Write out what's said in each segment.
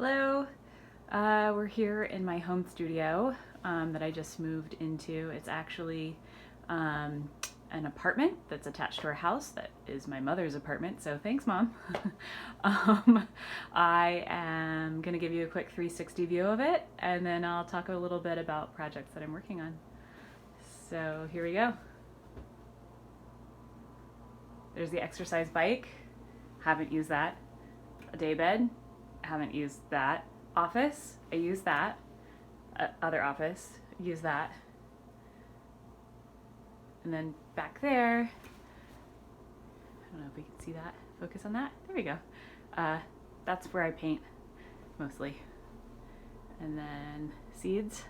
Hello. We're here in my home studio that I just moved into. It's actually an apartment that's attached to our house that is my mother's apartment, so thanks, Mom. I am going to give you a quick 360 view of it, and then I'll talk a little bit about projects that I'm working on. So here we go. There's the exercise bike. Haven't used that. A day bed. Haven't used that. Office, I use that. Other office, use that. And then back there, I don't know if we can see that. Focus on that. There we go. That's where I paint mostly. And then seeds.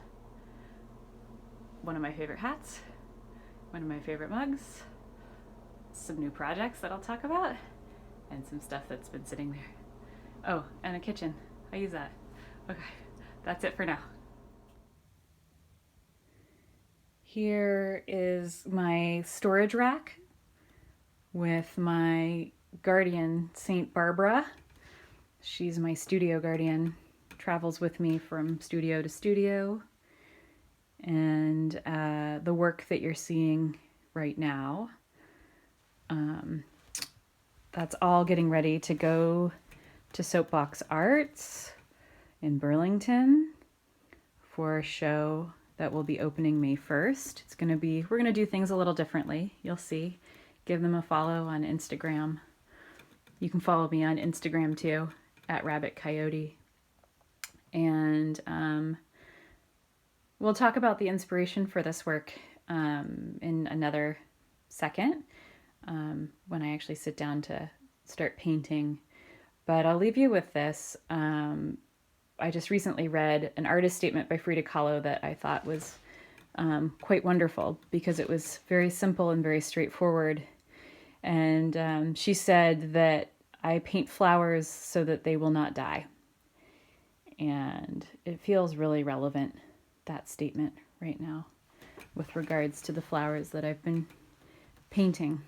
One of my favorite hats. One of my favorite mugs. Some new projects that I'll talk about. And some stuff that's been sitting there. Oh, and a kitchen. I use that. Okay, that's it for now. Here is my storage rack with my guardian, Saint Barbara. She's my studio guardian, travels with me from studio to studio. And the work that you're seeing right now, that's all getting ready to go to Soapbox Arts in Burlington for a show that will be opening May 1st. We're gonna do things a little differently. You'll see. Give them a follow on Instagram. You can follow me on Instagram too, at Rabbit Coyote. And we'll talk about the inspiration for this work in another second when I actually sit down to start painting. But I'll leave you with this. I just recently read an artist statement by Frida Kahlo that I thought was quite wonderful because it was very simple and very straightforward. And she said that I paint flowers so that they will not die. And it feels really relevant, that statement right now, with regards to the flowers that I've been painting.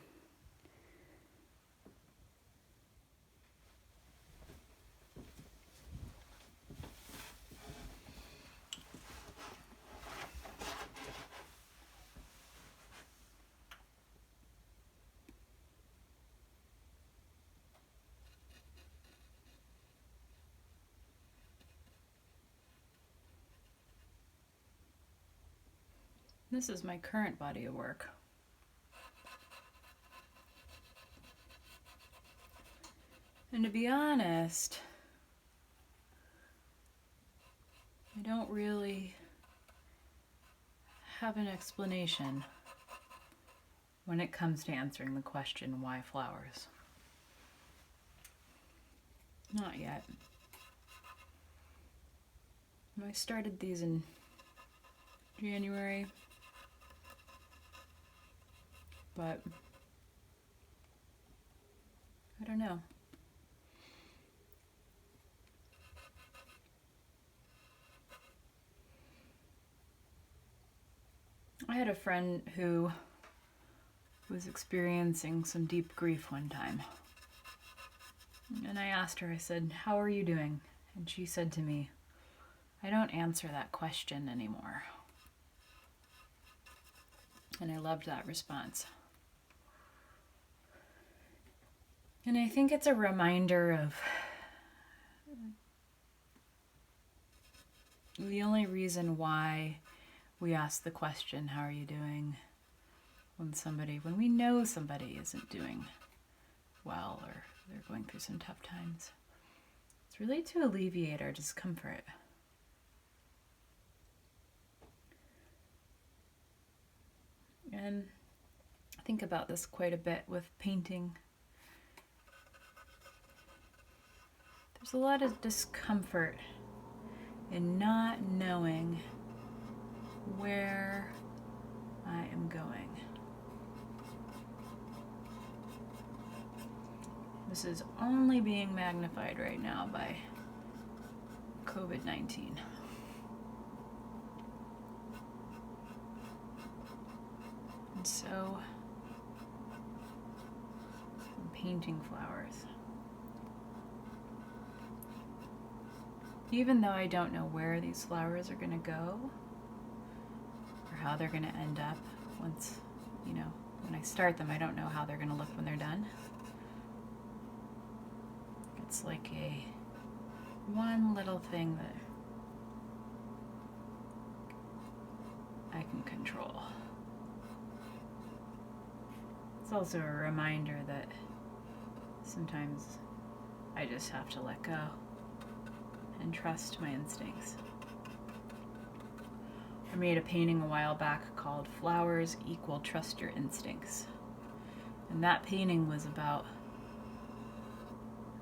This is my current body of work. And to be honest, I don't really have an explanation when it comes to answering the question, why flowers? Not yet. I started these in January, but I don't know. I had a friend who was experiencing some deep grief one time. And I asked her, I said, "How are you doing?" And she said to me, "I don't answer that question anymore." And I loved that response. And I think it's a reminder of the only reason why we ask the question, "How are you doing?" when we know somebody isn't doing well or they're going through some tough times. It's really to alleviate our discomfort. And I think about this quite a bit with painting. There's a lot of discomfort in not knowing where I am going. This is only being magnified right now by COVID-19. And so I'm painting flowers. Even though I don't know where these flowers are going to go or how they're going to end up once, when I start them, I don't know how they're going to look when they're done. It's like one little thing that I can control. It's also a reminder that sometimes I just have to let go and trust my instincts. I made a painting a while back called Flowers Equal Trust Your Instincts. And that painting was about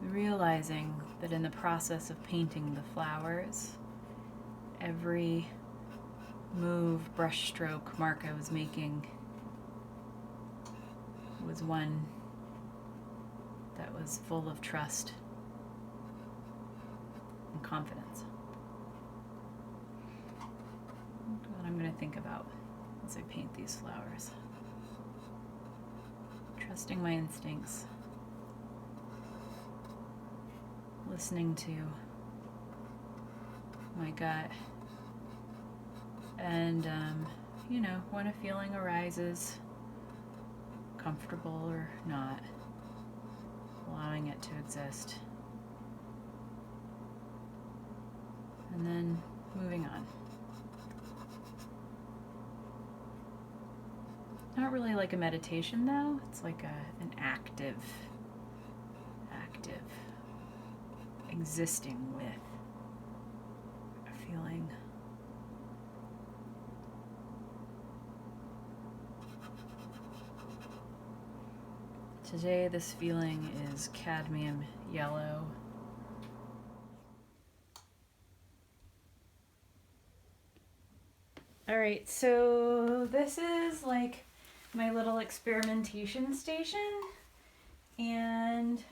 realizing that in the process of painting the flowers, every move, brush stroke, mark I was making was one that was full of trust and confidence. What I'm going to think about as I paint these flowers. Trusting my instincts. Listening to my gut. And, when a feeling arises, comfortable or not, allowing it to exist. And then moving on. Not really like a meditation though, it's like an active existing with a feeling. Today this feeling is cadmium yellow. All right, so this is like my little experimentation station, and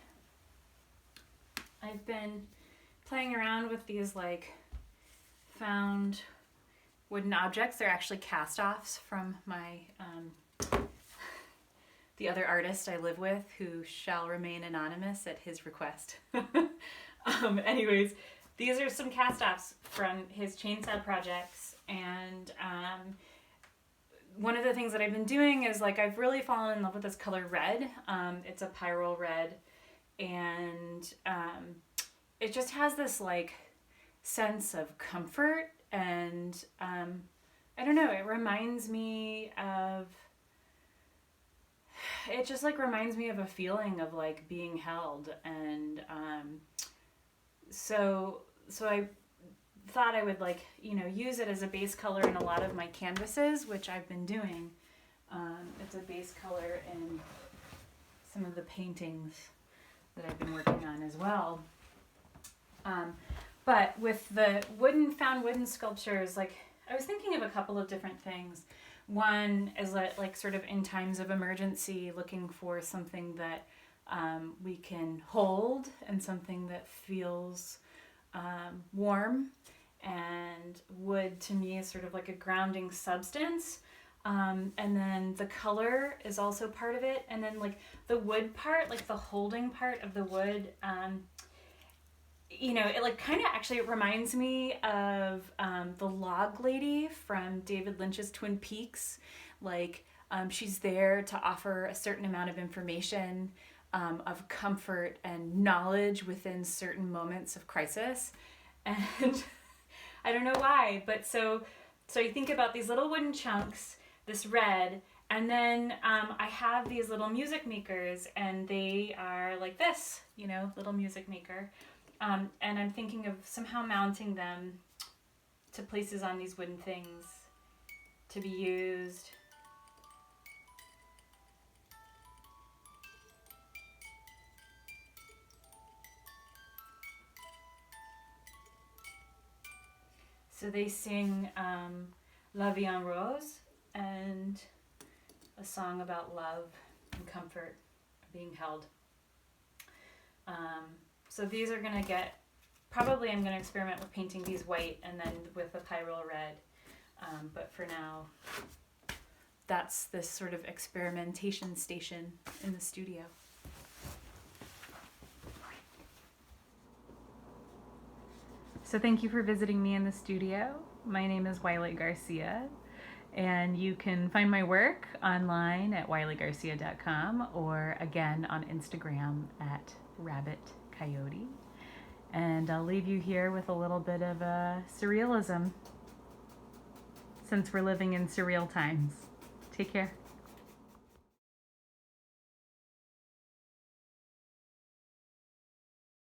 I've been playing around with these like found wooden objects. They're actually cast-offs from my the other artist I live with, who shall remain anonymous at his request. Anyways, these are some cast-offs from his chainsaw projects, and one of the things that I've been doing is like I've really fallen in love with this color red. It's a pyrrole red, and it just has this like sense of comfort, and I don't know, it reminds me of a feeling of like being held, and so I thought I would like use it as a base color in a lot of my canvases, which I've been doing. It's a base color in some of the paintings that I've been working on as well. But with the found wooden sculptures, like I was thinking of a couple of different things. One is that like sort of in times of emergency, looking for something that we can hold and something that feels warm. And wood to me is sort of like a grounding substance. And then the color is also part of it. And then like the wood part, like the holding part of the wood, it like kind of actually it reminds me of the log lady from David Lynch's Twin Peaks. Like she's there to offer a certain amount of information, of comfort and knowledge within certain moments of crisis. And I don't know why, but so you think about these little wooden chunks, this red, and then I have these little music makers, and they are like this, little music maker. And I'm thinking of somehow mounting them to places on these wooden things to be used. So they sing La Vie en Rose, and a song about love and comfort, being held. So these are going to probably I'm going to experiment with painting these white and then with a pyrrole red. But for now, that's this sort of experimentation station in the studio. So thank you for visiting me in the studio. My name is Wylie Garcia, and you can find my work online at wyliegarcia.com or again on Instagram at Rabbit Coyote. And I'll leave you here with a little bit of surrealism since we're living in surreal times. Take care.